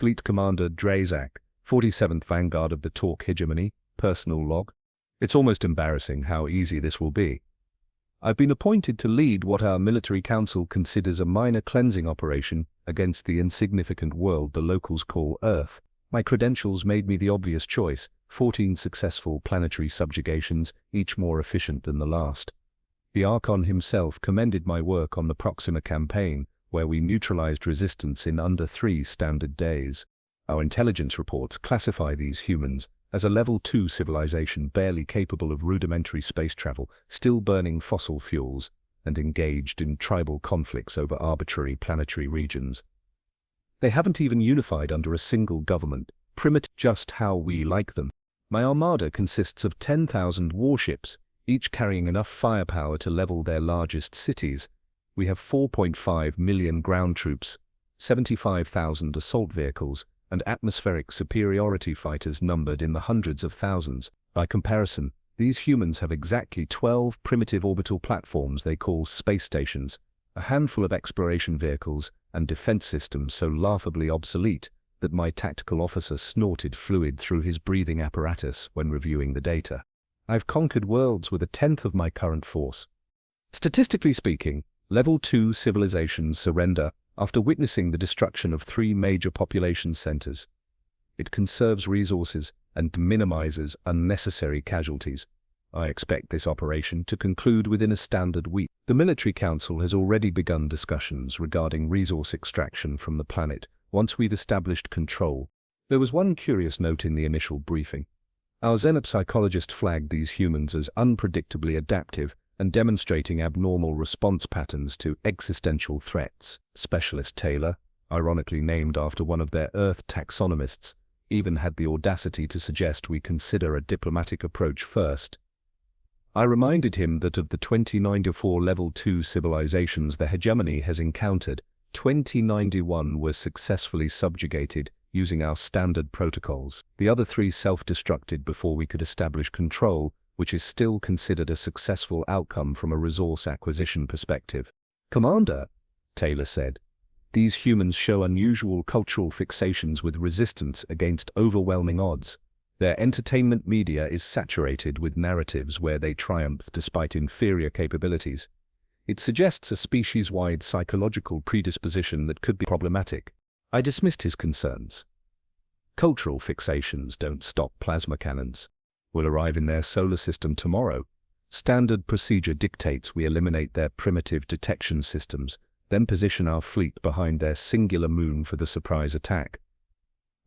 Fleet Commander Drazak, 47th Vanguard of the Torque Hegemony, personal log. It's almost embarrassing how easy this will be. I've been appointed to lead what our military council considers a minor cleansing operation against the insignificant world the locals call Earth. My credentials made me the obvious choice, 14 successful planetary subjugations, each more efficient than the last. The Archon himself commended my work on the Proxima campaign, where we neutralized resistance in under 3 standard days. Our intelligence reports classify these humans as a Level 2 civilization barely capable of rudimentary space travel, still burning fossil fuels, and engaged in tribal conflicts over arbitrary planetary regions. They haven't even unified under a single government, primitive just how we like them. My armada consists of 10,000 warships, each carrying enough firepower to level their largest cities. We have 4.5 million ground troops, 75,000 assault vehicles, and atmospheric superiority fighters numbered in the hundreds of thousands. By comparison, these humans have exactly 12 primitive orbital platforms they call space stations, a handful of exploration vehicles, and defense systems so laughably obsolete that my tactical officer snorted fluid through his breathing apparatus when reviewing the data. I've conquered worlds with 1/10 of my current force. Statistically speaking, Level 2 civilizations surrender after witnessing the destruction of 3 major population centers. It conserves resources and minimizes unnecessary casualties. I expect this operation to conclude within a standard week. The military council has already begun discussions regarding resource extraction from the planet once we've established control. There was one curious note in the initial briefing. Our xenopsychologist flagged these humans as unpredictably adaptive and demonstrating abnormal response patterns to existential threats. Specialist Taylor, ironically named after one of their Earth taxonomists, even had the audacity to suggest we consider a diplomatic approach first. I reminded him that of the 2094 Level 2 civilizations the hegemony has encountered, 2091 were successfully subjugated using our standard protocols. The other 3 self-destructed before we could establish control, which is still considered a successful outcome from a resource acquisition perspective. Commander, Taylor said, these humans show unusual cultural fixations with resistance against overwhelming odds. Their entertainment media is saturated with narratives where they triumph despite inferior capabilities. It suggests a species-wide psychological predisposition that could be problematic. I dismissed his concerns. Cultural fixations don't stop plasma cannons. We'll arrive in their solar system tomorrow. Standard procedure dictates we eliminate their primitive detection systems, then position our fleet behind their singular moon for the surprise attack.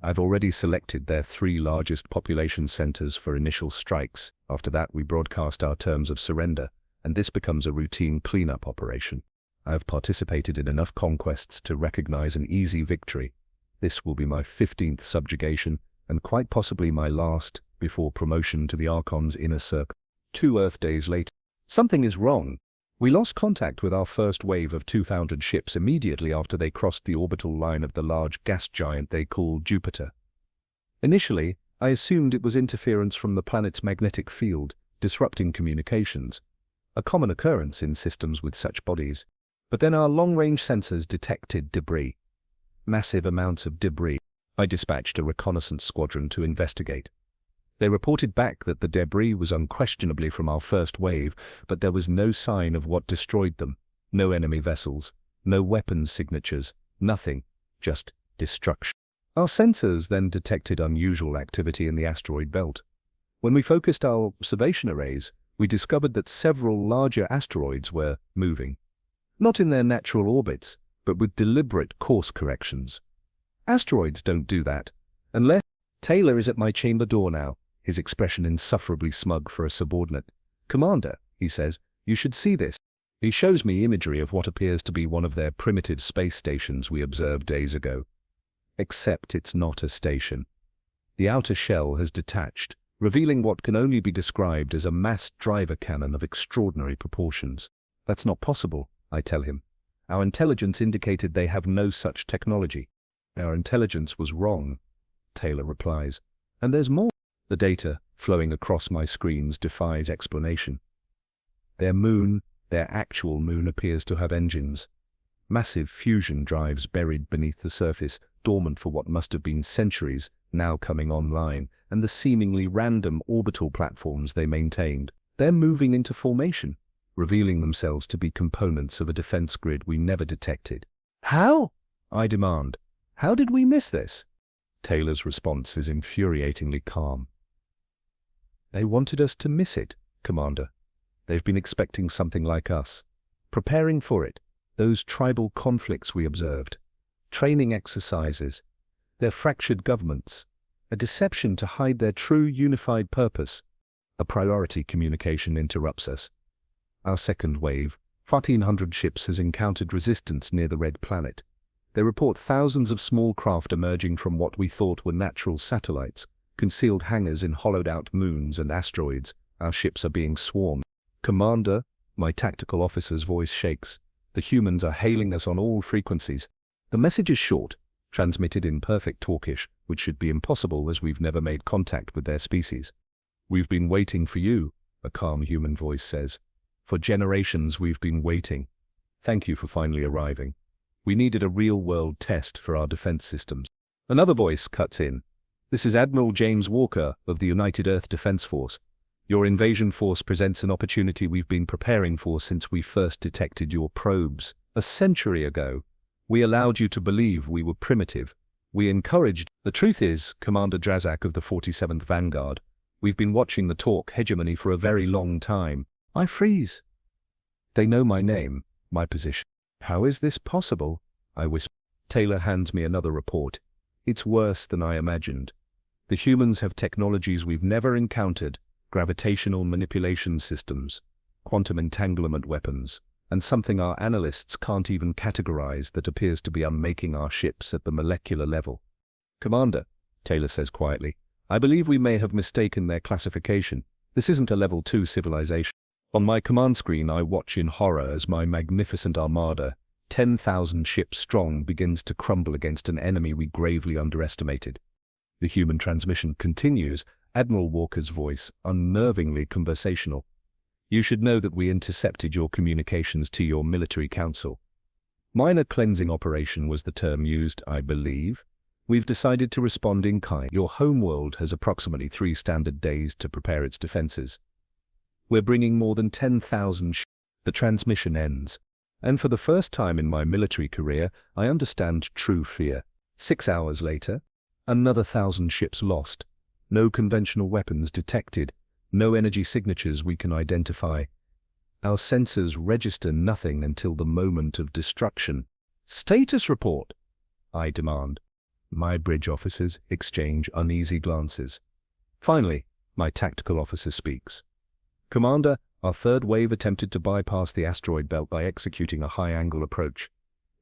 I've already selected their 3 largest population centers for initial strikes. After that, we broadcast our terms of surrender, and this becomes a routine cleanup operation. I have participated in enough conquests to recognize an easy victory. This will be my 15th subjugation, and quite possibly my last, before promotion to the Archon's inner circle. 2 Earth days later. Something is wrong. We lost contact with our first wave of 2,000 ships immediately after they crossed the orbital line of the large gas giant they call Jupiter. Initially, I assumed it was interference from the planet's magnetic field, disrupting communications, a common occurrence in systems with such bodies. But then our long-range sensors detected debris. Massive amounts of debris. I dispatched a reconnaissance squadron to investigate. They reported back that the debris was unquestionably from our first wave, but there was no sign of what destroyed them. No enemy vessels, no weapons signatures, nothing, just destruction. Our sensors then detected unusual activity in the asteroid belt. When we focused our observation arrays, we discovered that several larger asteroids were moving. Not in their natural orbits, but with deliberate course corrections. Asteroids don't do that, unless... Taylor is at my chamber door now, his expression insufferably smug for a subordinate. Commander, he says, you should see this. He shows me imagery of what appears to be one of their primitive space stations we observed days ago. Except it's not a station. The outer shell has detached, revealing what can only be described as a massed driver cannon of extraordinary proportions. That's not possible, I tell him. Our intelligence indicated they have no such technology. Our intelligence was wrong, Taylor replies. And there's more. The data flowing across my screens defies explanation. Their moon, their actual moon, appears to have engines. Massive fusion drives buried beneath the surface, dormant for what must have been centuries, now coming online, and the seemingly random orbital platforms they maintained. They're moving into formation, revealing themselves to be components of a defense grid we never detected. How? I demand. How did we miss this? Taylor's response is infuriatingly calm. They wanted us to miss it, Commander. They've been expecting something like us, preparing for it. Those tribal conflicts we observed, training exercises, their fractured governments, a deception to hide their true unified purpose. A priority communication interrupts us. Our second wave, 1,400 ships, has encountered resistance near the Red Planet. They report thousands of small craft emerging from what we thought were natural satellites, concealed hangars in hollowed-out moons and asteroids. Our ships are being swarmed. Commander, my tactical officer's voice shakes. The humans are hailing us on all frequencies. The message is short, transmitted in perfect Talkish, which should be impossible as we've never made contact with their species. We've been waiting for you, a calm human voice says. For generations we've been waiting. Thank you for finally arriving. We needed a real-world test for our defense systems. Another voice cuts in. This is Admiral James Walker of the United Earth Defense Force. Your invasion force presents an opportunity we've been preparing for since we first detected your probes. A century ago, we allowed you to believe we were primitive. We encouraged. The truth is, Commander Drazak of the 47th Vanguard, we've been watching the Talk hegemony for a very long time. I freeze. They know my name, my position. How is this possible? I whisper. Taylor hands me another report. It's worse than I imagined. The humans have technologies we've never encountered, gravitational manipulation systems, quantum entanglement weapons, and something our analysts can't even categorize that appears to be unmaking our ships at the molecular level. Commander, Taylor says quietly, I believe we may have mistaken their classification. This isn't a level 2 civilization. On my command screen, I watch in horror as my magnificent armada, 10,000 ships strong, begins to crumble against an enemy we gravely underestimated. The human transmission continues, Admiral Walker's voice, unnervingly conversational. You should know that we intercepted your communications to your military council. Minor cleansing operation was the term used, I believe. We've decided to respond in kind. Your homeworld has approximately 3 standard days to prepare its defenses. We're bringing more than 10,000 ships. The transmission ends. And for the first time in my military career, I understand true fear. 6 hours later, another 1,000 ships lost. No conventional weapons detected. No energy signatures we can identify. Our sensors register nothing until the moment of destruction. Status report, I demand. My bridge officers exchange uneasy glances. Finally, my tactical officer speaks. Commander, our third wave attempted to bypass the asteroid belt by executing a high-angle approach.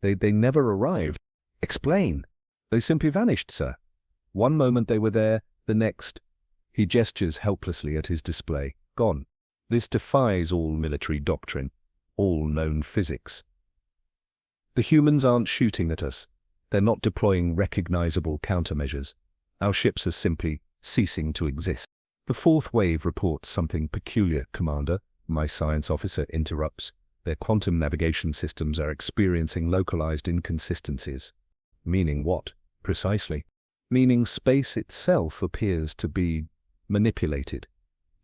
They never arrived. Explain. They simply vanished, sir. One moment they were there, the next. He gestures helplessly at his display. Gone. This defies all military doctrine, all known physics. The humans aren't shooting at us. They're not deploying recognizable countermeasures. Our ships are simply ceasing to exist. The fourth wave reports something peculiar, Commander, my science officer interrupts. Their quantum navigation systems are experiencing localized inconsistencies. Meaning what, precisely? Meaning space itself appears to be manipulated.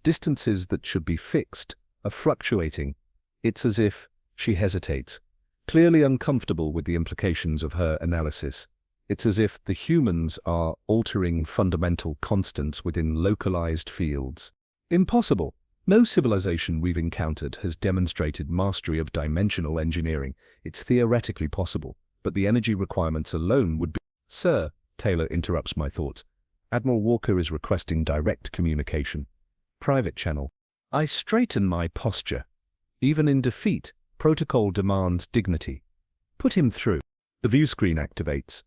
Distances that should be fixed are fluctuating. It's as if, she hesitates, clearly uncomfortable with the implications of her analysis. It's as if the humans are altering fundamental constants within localized fields. Impossible. No civilization we've encountered has demonstrated mastery of dimensional engineering. It's theoretically possible, but the energy requirements alone would be... Sir, Taylor interrupts my thoughts. Admiral Walker is requesting direct communication. Private channel. I straighten my posture. Even in defeat, protocol demands dignity. Put him through. The view screen activates.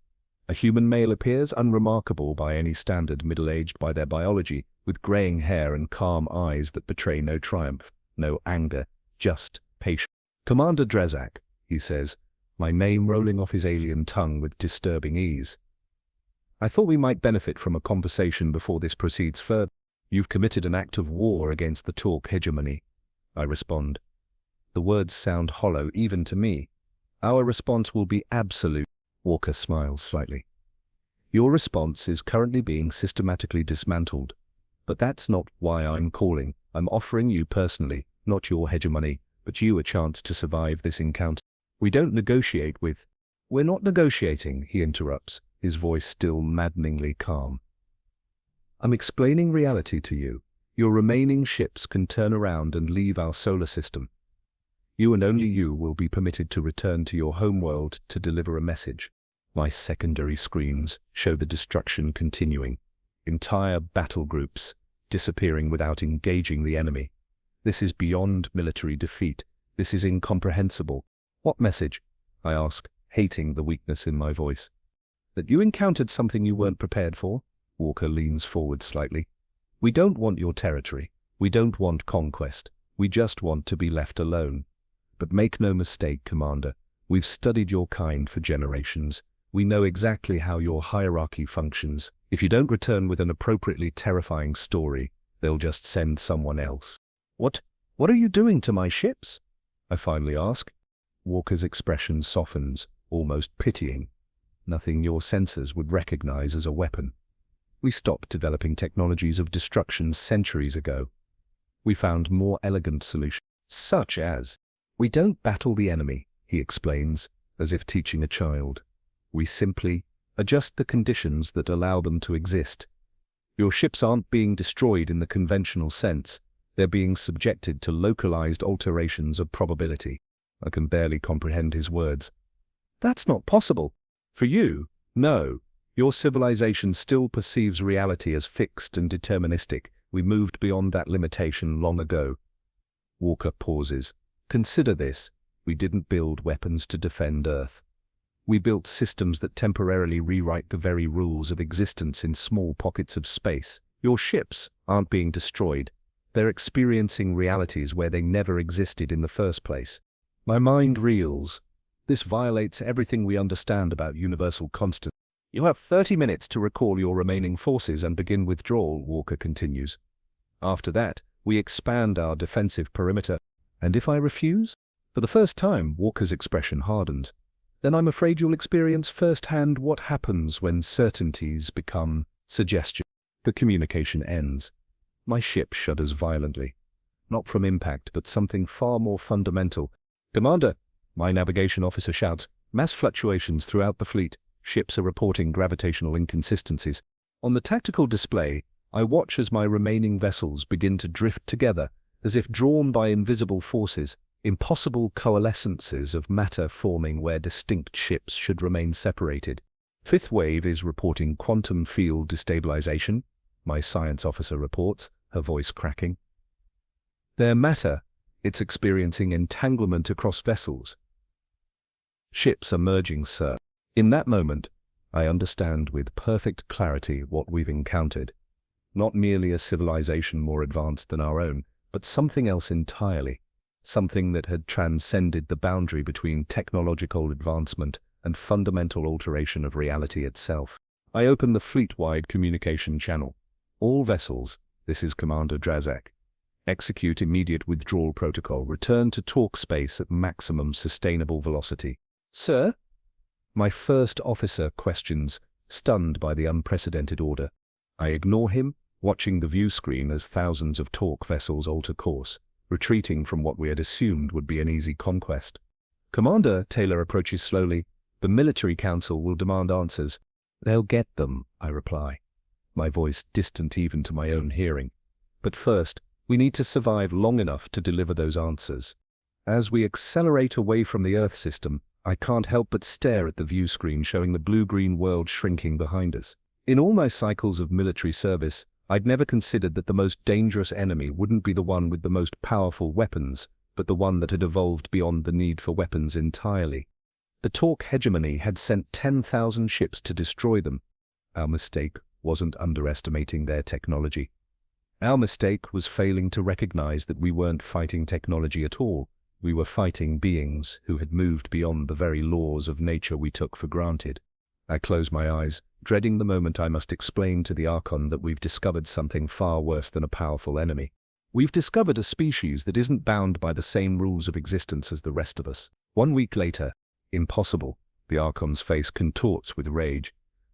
A human male appears unremarkable by any standard, middle-aged by their biology, with graying hair and calm eyes that betray no triumph, no anger, just patience. Commander Drazak, he says, my name rolling off his alien tongue with disturbing ease. I thought we might benefit from a conversation before this proceeds further. You've committed an act of war against the Talk hegemony, I respond. The words sound hollow even to me. Our response will be absolute. Walker smiles slightly. Your response is currently being systematically dismantled. But that's not why I'm calling. I'm offering you personally, not your hegemony, but you a chance to survive this encounter. We don't negotiate with... We're not negotiating, he interrupts, his voice still maddeningly calm. I'm explaining reality to you. Your remaining ships can turn around and leave our solar system. You and only you will be permitted to return to your homeworld to deliver a message. My secondary screens show the destruction continuing. Entire battle groups disappearing without engaging the enemy. This is beyond military defeat. This is incomprehensible. What message? I ask, hating the weakness in my voice. That you encountered something you weren't prepared for? Walker leans forward slightly. We don't want your territory. We don't want conquest. We just want to be left alone. But make no mistake, Commander. We've studied your kind for generations. We know exactly how your hierarchy functions. If you don't return with an appropriately terrifying story, they'll just send someone else. What are you doing to my ships? I finally ask. Walker's expression softens, almost pitying. Nothing your sensors would recognize as a weapon. We stopped developing technologies of destruction centuries ago. We found more elegant solutions, such as, we don't battle the enemy, he explains, as if teaching a child. We simply adjust the conditions that allow them to exist. Your ships aren't being destroyed in the conventional sense. They're being subjected to localized alterations of probability. I can barely comprehend his words. That's not possible. For you, no. Your civilization still perceives reality as fixed and deterministic. We moved beyond that limitation long ago. Walker pauses. Consider this. We didn't build weapons to defend Earth. We built systems that temporarily rewrite the very rules of existence in small pockets of space. Your ships aren't being destroyed. They're experiencing realities where they never existed in the first place. My mind reels. This violates everything we understand about universal constants. You have 30 minutes to recall your remaining forces and begin withdrawal, Walker continues. After that, we expand our defensive perimeter. And if I refuse? For the first time, Walker's expression hardens. Then I'm afraid you'll experience firsthand what happens when certainties become suggestion. The communication ends. My ship shudders violently. Not from impact, but something far more fundamental. Commander, my navigation officer shouts, mass fluctuations throughout the fleet. Ships are reporting gravitational inconsistencies. On the tactical display, I watch as my remaining vessels begin to drift together, as if drawn by invisible forces, impossible coalescences of matter forming where distinct ships should remain separated. Fifth wave is reporting quantum field destabilization, my science officer reports, her voice cracking. Their matter, it's experiencing entanglement across vessels. Ships are merging, sir. In that moment, I understand with perfect clarity what we've encountered. Not merely a civilization more advanced than our own, but something else entirely. Something that had transcended the boundary between technological advancement and fundamental alteration of reality itself. I open the fleet-wide communication channel. All vessels, this is Commander Drazak. Execute immediate withdrawal protocol. Return to talk space at maximum sustainable velocity. Sir? My first officer questions, stunned by the unprecedented order. I ignore him, watching the view screen as thousands of talk vessels alter course, retreating from what we had assumed would be an easy conquest. Commander, Taylor approaches slowly. The military council will demand answers. They'll get them, I reply, my voice distant even to my own hearing. But first, we need to survive long enough to deliver those answers. As we accelerate away from the Earth system, I can't help but stare at the view screen showing the blue-green world shrinking behind us. In all my cycles of military service, I'd never considered that the most dangerous enemy wouldn't be the one with the most powerful weapons, but the one that had evolved beyond the need for weapons entirely. The Talk hegemony had sent 10,000 ships to destroy them. Our mistake wasn't underestimating their technology. Our mistake was failing to recognize that we weren't fighting technology at all. We were fighting beings who had moved beyond the very laws of nature we took for granted. I close my eyes, dreading the moment I must explain to the Archon that we've discovered something far worse than a powerful enemy. We've discovered a species that isn't bound by the same rules of existence as the rest of us. 1 week later, impossible, the Archon's face contorts with rage.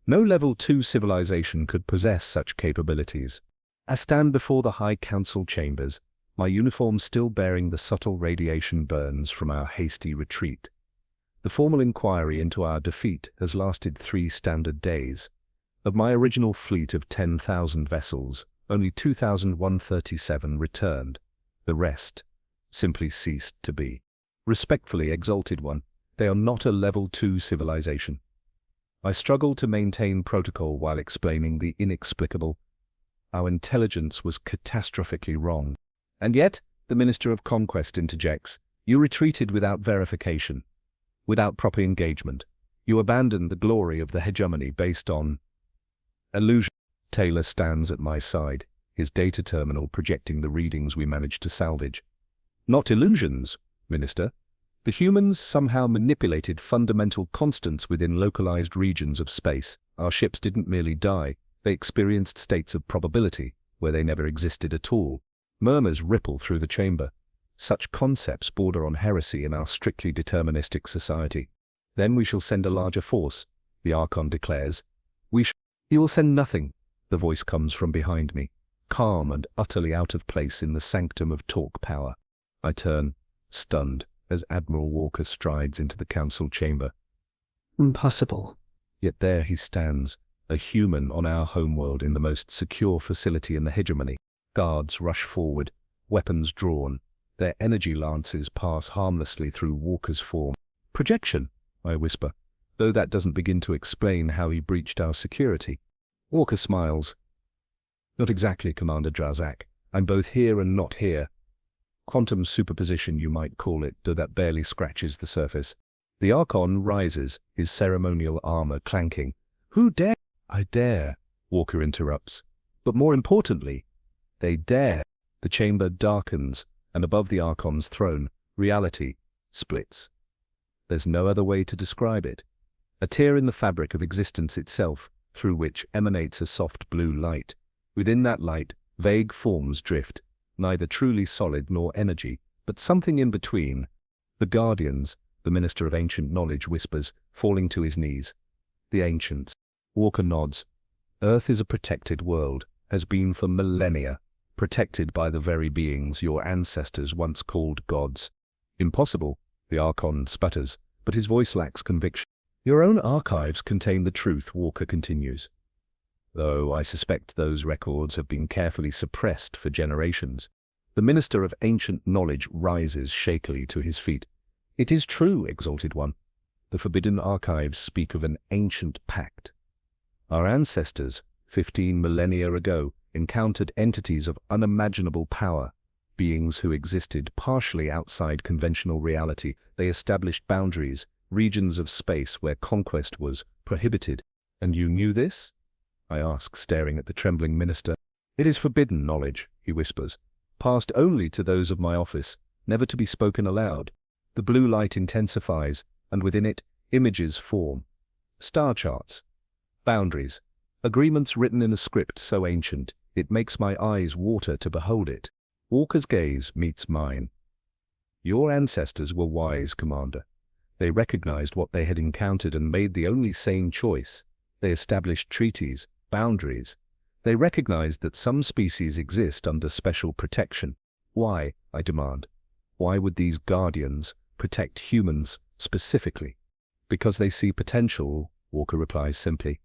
No level 2 civilization could possess such capabilities. I stand before the High Council chambers, my uniform still bearing the subtle radiation burns from our hasty retreat. The formal inquiry into our defeat has lasted 3 standard days. Of my original fleet of 10,000 vessels, only 2,137 returned. The rest simply ceased to be. Respectfully, Exalted One, they are not a level 2 civilization. I struggle to maintain protocol while explaining the inexplicable. Our intelligence was catastrophically wrong. And yet, the Minister of Conquest interjects, you retreated without verification, without proper engagement. You abandoned the glory of the hegemony based on illusion. Taylor stands at my side, his data terminal projecting the readings we managed to salvage. Not illusions, Minister. The humans somehow manipulated fundamental constants within localized regions of space. Our ships didn't merely die, they experienced states of probability where they never existed at all. Murmurs ripple through the chamber. Such concepts border on heresy in our strictly deterministic society. Then we shall send a larger force, the Archon declares. You will send nothing, the voice comes from behind me, calm and utterly out of place in the sanctum of talk power. I turn, stunned, as Admiral Walker strides into the council chamber. Impossible. Yet there he stands, a human on our homeworld in the most secure facility in the hegemony. Guards rush forward, weapons drawn. Their energy lances pass harmlessly through Walker's form. Projection, I whisper, though that doesn't begin to explain how he breached our security. Walker smiles. Not exactly, Commander Drazak. I'm both here and not here. Quantum superposition, you might call it, though that barely scratches the surface. The Archon rises, his ceremonial armor clanking. Who dare? I dare, Walker interrupts. But more importantly, they dare. The chamber darkens, and above the Archon's throne, reality splits. There's no other way to describe it. A tear in the fabric of existence itself, through which emanates a soft blue light. Within that light, vague forms drift, neither truly solid nor energy, but something in between. The Guardians, the Minister of Ancient Knowledge whispers, falling to his knees. The Ancients. Walker nods. Earth is a protected world, has been for millennia, protected by the very beings your ancestors once called gods. Impossible, the Archon sputters, but his voice lacks conviction. Your own archives contain the truth, Walker continues. Though I suspect those records have been carefully suppressed for generations. The Minister of Ancient Knowledge rises shakily to his feet. It is true, Exalted One. The Forbidden Archives speak of an ancient pact. Our ancestors, 15 millennia ago, encountered entities of unimaginable power, beings who existed partially outside conventional reality. They established boundaries, regions of space where conquest was prohibited. And you knew this? I ask, staring at the trembling minister. It is forbidden knowledge, he whispers, passed only to those of my office, never to be spoken aloud. The blue light intensifies, and within it, images form. Star charts, boundaries, agreements written in a script so ancient, it makes my eyes water to behold it. Walker's gaze meets mine. Your ancestors were wise, Commander. They recognized what they had encountered and made the only sane choice. They established treaties, boundaries. They recognized that some species exist under special protection. Why, I demand? Why would these guardians protect humans specifically? Because they see potential, Walker replies simply.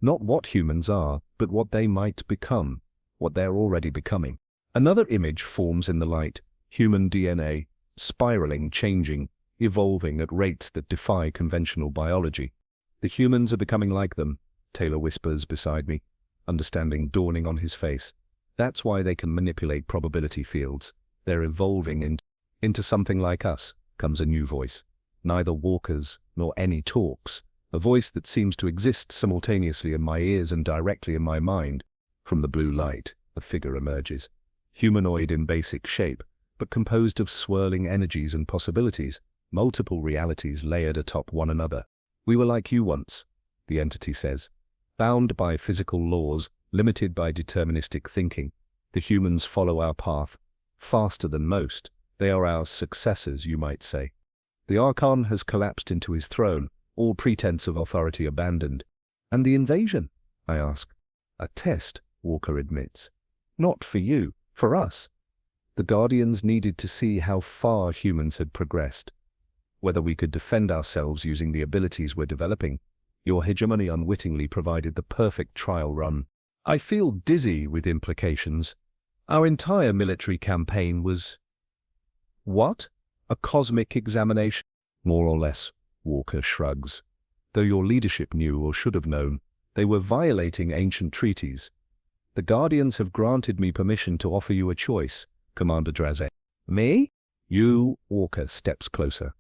Not what humans are, but what they might become, what they're already becoming. Another image forms in the light, human DNA, spiraling, changing, evolving at rates that defy conventional biology. The humans are becoming like them, Taylor whispers beside me, understanding dawning on his face. That's why they can manipulate probability fields. They're evolving into something like us, comes a new voice. Neither Walker's nor any talks. A voice that seems to exist simultaneously in my ears and directly in my mind. From the blue light, a figure emerges. Humanoid in basic shape, but composed of swirling energies and possibilities, multiple realities layered atop one another. We were like you once, the entity says. Bound by physical laws, limited by deterministic thinking. The humans follow our path, faster than most. They are our successors, you might say. The Archon has collapsed into his throne, all pretense of authority abandoned. And the invasion? I ask. A test, Walker admits. Not for you, for us. The Guardians needed to see how far humans had progressed, whether we could defend ourselves using the abilities we're developing. Your hegemony unwittingly provided the perfect trial run. I feel dizzy with implications. Our entire military campaign was... What? A cosmic examination? More or less, Walker shrugs. Though your leadership knew or should have known, they were violating ancient treaties. The Guardians have granted me permission to offer you a choice, Commander Drazek. Me? You, Walker steps closer.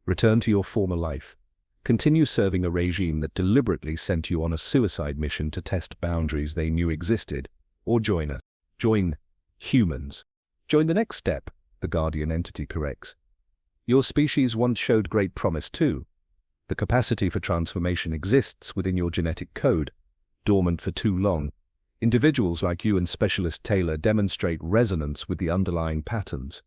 Return to your former life. Continue serving a regime that deliberately sent you on a suicide mission to test boundaries they knew existed. Or join us. Join humans. Join the next step, the Guardian entity corrects. Your species once showed great promise too. The capacity for transformation exists within your genetic code, dormant for too long. Individuals like you and Specialist Taylor demonstrate resonance with the underlying patterns.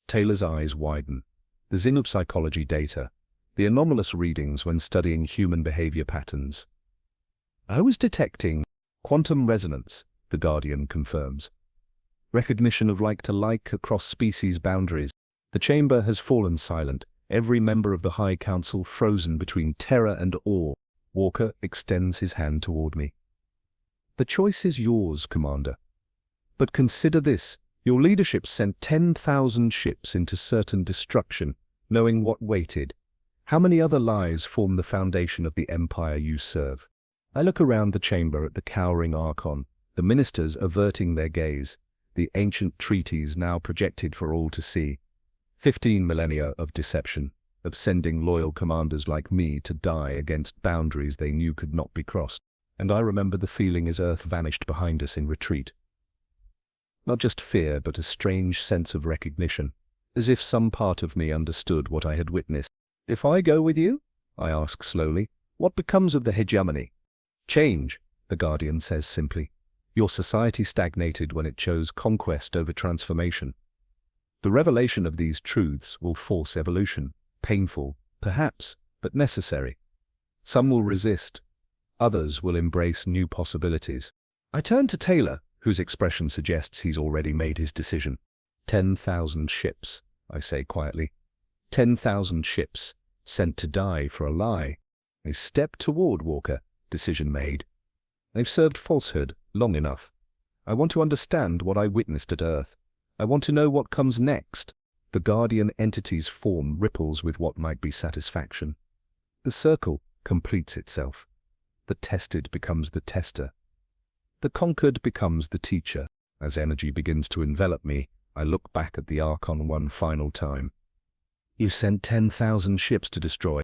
Taylor's eyes widen. The xenopsychology data, the anomalous readings when studying human behavior patterns. I was detecting quantum resonance, the Guardian confirms. Recognition of like-to-like across species boundaries. The chamber has fallen silent, every member of the High Council frozen between terror and awe. Walker extends his hand toward me. The choice is yours, Commander. But consider this. Your leadership sent 10,000 ships into certain destruction, knowing what waited. How many other lies form the foundation of the empire you serve? I look around the chamber at the cowering Archon, the ministers averting their gaze, the ancient treaties now projected for all to see. 15 millennia of deception, of sending loyal commanders like me to die against boundaries they knew could not be crossed. And I remember the feeling as Earth vanished behind us in retreat. Not just fear, but a strange sense of recognition, as if some part of me understood what I had witnessed. If I go with you? I ask slowly. What becomes of the hegemony? Change, the Guardian says simply. Your society stagnated when it chose conquest over transformation. The revelation of these truths will force evolution. Painful, perhaps, but necessary. Some will resist. Others will embrace new possibilities. I turn to Taylor, whose expression suggests he's already made his decision. 10,000 ships, I say quietly. 10,000 ships, sent to die for a lie. A step toward Walker, decision made. They've served falsehood long enough. I want to understand what I witnessed at Earth. I want to know what comes next. The Guardian entity's form ripples with what might be satisfaction. The circle completes itself. The tested becomes the tester. The conquered becomes the teacher. As energy begins to envelop me, I look back at the Archon one final time. You sent 10,000 ships to destroy.